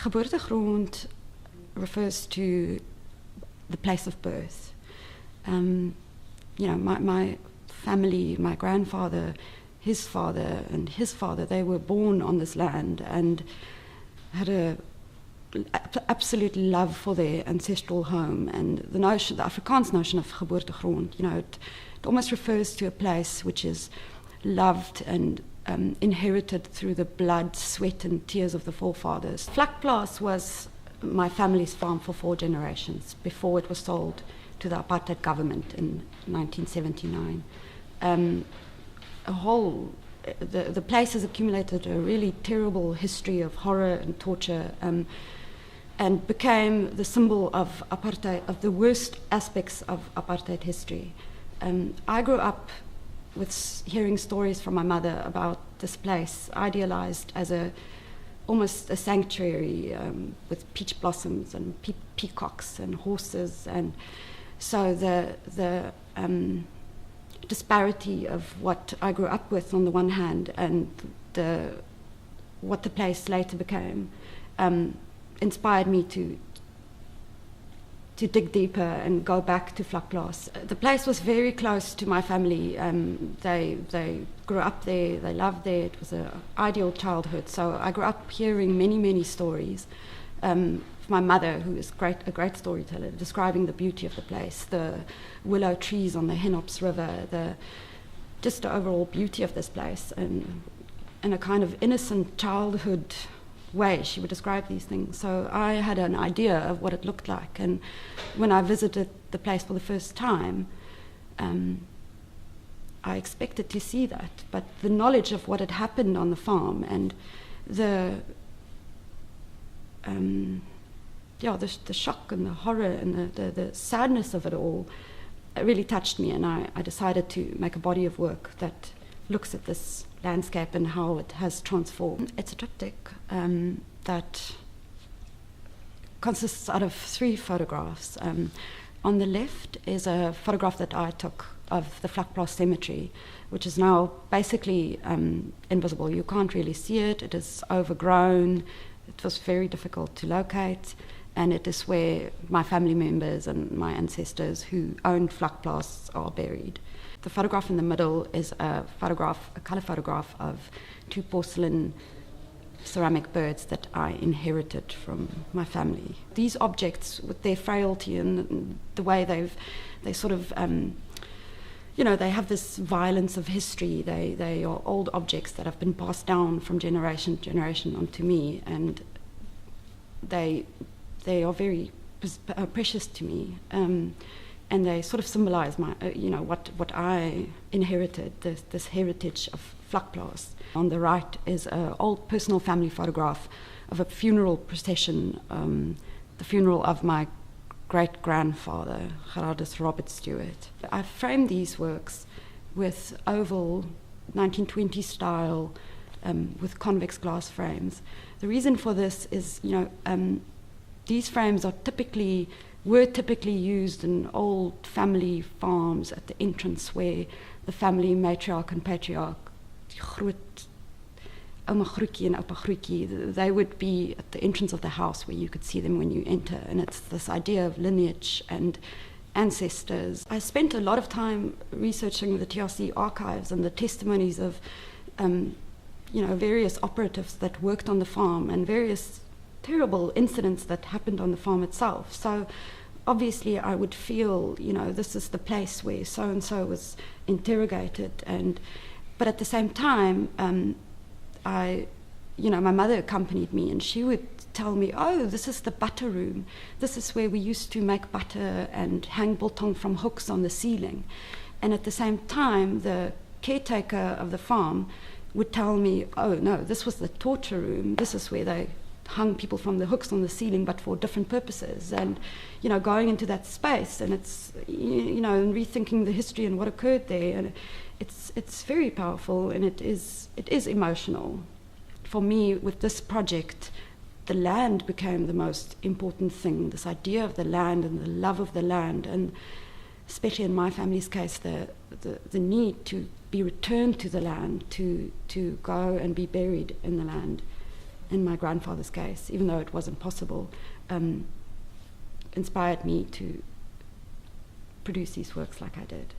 Geboortegrond refers to the place of birth. My family, my grandfather, his father, and his father, they were born on this land and had a absolute love for their ancestral home. And the Afrikaans notion of geboortegrond, it almost refers to a place which is loved and inherited through the blood, sweat, and tears of the forefathers. Vlakplaas was my family's farm for 4 generations before it was sold to the apartheid government in 1979. The place has accumulated a really terrible history of horror and torture, and became the symbol of apartheid, of the worst aspects of apartheid history. I grew up with hearing stories from my mother about this place, idealized as almost a sanctuary with peach blossoms and peacocks and horses. And so the disparity of what I grew up with on the one hand and what the place later became inspired me to dig deeper and go back to Vlakplaas. The place was very close to my family. They grew up there, they loved there. It was an ideal childhood. So I grew up hearing many, many stories. My mother, who is a great storyteller, describing the beauty of the place, the willow trees on the Henops River, just the overall beauty of this place, and in a kind of innocent childhood way she would describe these things. So I had an idea of what it looked like, and when I visited the place for the first time, I expected to see that, but the knowledge of what had happened on the farm and the shock and the horror and the sadness of it all really touched me, and I decided to make a body of work that looks at this landscape and how it has transformed. It's a triptych that consists out of 3 photographs. On the left is a photograph that I took of the Vlakplaas cemetery, which is now basically invisible. You can't really see it. It is overgrown. It was very difficult to locate, and it is where my family members and my ancestors who owned Vlakplaas are buried. The photograph in the middle is a color photograph of 2 porcelain ceramic birds that I inherited from my family. These objects, with their frailty and the way they sort of, they have this violence of history. They are old objects that have been passed down from generation to generation onto me, and they are very precious to me. And they sort of symbolize my, what I inherited, this heritage of Vlakplaas. On the right is an old personal family photograph of a funeral procession, the funeral of my great-grandfather, Gerardus Robert Stewart. I framed these works with oval 1920s style, with convex glass frames. The reason for this is, these frames were typically used in old family farms at the entrance where the family matriarch and patriarch, Oma Grootjie and Opa Grootjie, they would be at the entrance of the house where you could see them when you enter. And it's this idea of lineage and ancestors. I spent a lot of time researching the TRC archives and the testimonies of various operatives that worked on the farm and various terrible incidents that happened on the farm itself. So obviously I would feel, this is the place where so-and-so was interrogated. But at the same time, my mother accompanied me, and she would tell me, oh, this is the butter room. This is where we used to make butter and hang biltong from hooks on the ceiling. And at the same time, the caretaker of the farm would tell me, oh, no, this was the torture room. This is where they hung people from the hooks on the ceiling, but for different purposes. And, going into that space, and it's, and rethinking the history and what occurred there. And it's very powerful, and it is emotional. For me, with this project, the land became the most important thing, this idea of the land and the love of the land, and especially in my family's case, the need to be returned to the land, to go and be buried in the land, in my grandfather's case, even though it wasn't possible, inspired me to produce these works like I did.